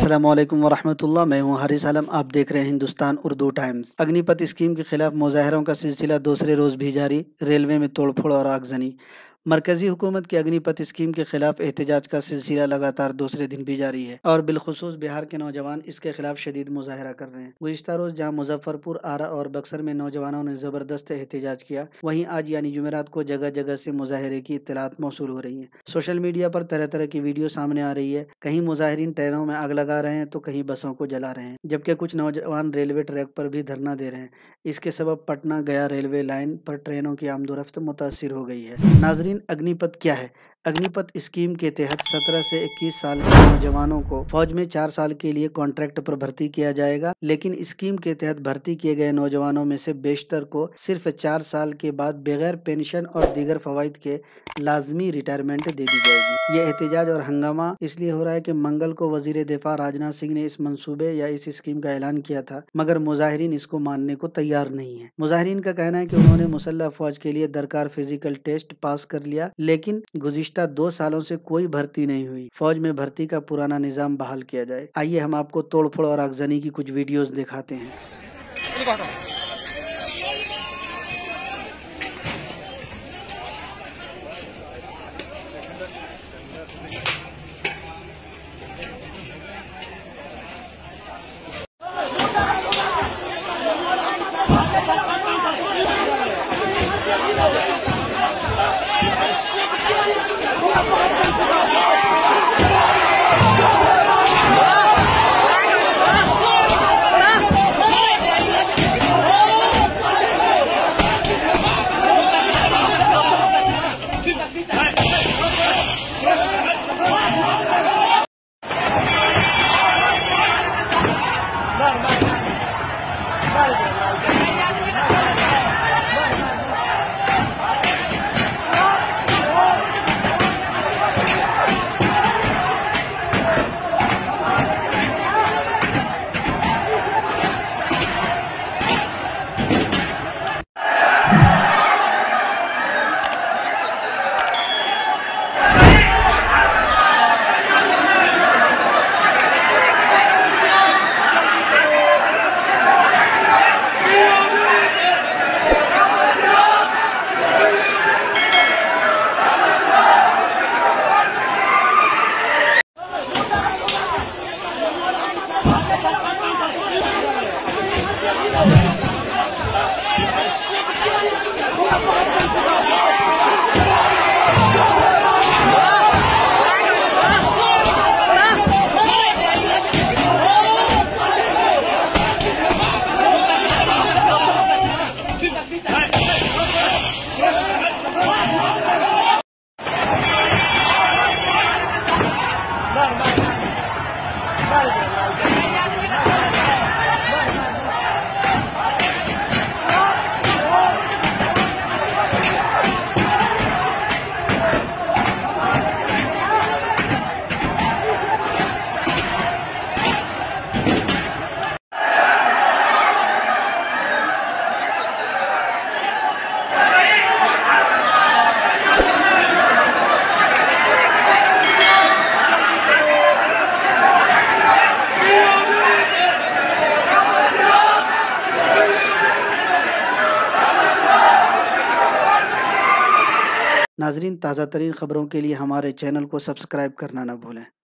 अस्सलामुअलैकुम वरहमतुल्लाह। मैं हूं हारिस आलम। आप देख रहे हैं हिंदुस्तान उर्दू टाइम्स। अग्निपथ स्कीम के खिलाफ मुजाहरों का सिलसिला दूसरे रोज भी जारी। रेलवे में तोड़फोड़ और आगजनी। मरकजी हुकूमत की अग्निपथ स्कीम के खिलाफ एहतजाज का सिलसिला लगातार दूसरे दिन भी जारी है और बिलखुसूस बिहार के नौजवान इसके खिलाफ शदीद मुजाहरा कर रहे हैं। गुज़िश्ता रोज जहां मुजफ्फरपुर, आरा और बक्सर में नौजवानों ने जबरदस्त एहतजाज किया, वहीं आज यानी जुमेरात को जगह जगह से मुजाहरे की इत्तलात मौसूल हो रही है। सोशल मीडिया पर तरह तरह की वीडियो सामने आ रही है। कहीं मुजाहिरीन ट्रेनों में आग लगा रहे हैं तो कहीं बसों को जला रहे हैं, जबकि कुछ नौजवान रेलवे ट्रैक पर भी धरना दे रहे हैं। इसके सबब पटना गया रेलवे लाइन पर ट्रेनों की आमदोरफ्त मुतासिर हो गई है। नाजरीन, अग्निपथ क्या है? अग्निपथ स्कीम के तहत 17 से 21 साल के नौजवानों को फौज में 4 साल के लिए कॉन्ट्रैक्ट पर भर्ती किया जाएगा, लेकिन स्कीम के तहत भर्ती किए गए नौजवानों में से बेशतर को सिर्फ 4 साल के बाद बगैर पेंशन और दीगर फवाइद के लाजमी रिटायरमेंट दे दी जाएगी। ये एहतजाज और हंगामा इसलिए हो रहा है कि मंगल को वजीर दिफा राजनाथ सिंह ने इस मंसूबे या इस स्कीम का ऐलान किया था, मगर मुजाहिरीन इसको मानने को तैयार नहीं है। मुजाहिरीन का कहना है कि उन्होंने मुसल्लह फौज के लिए दरकार फिजिकल टेस्ट पास कर लिया, लेकिन गुज़िश्ता 2 सालों से कोई भर्ती नहीं हुई। फौज में भर्ती का पुराना निज़ाम बहाल किया जाए। आइए हम आपको तोड़फोड़ और आगजनी की कुछ वीडियोस दिखाते हैं। नाजरीन, ताज़ा तरीन खबरों के लिए हमारे चैनल को सब्सक्राइब करना न भूलें।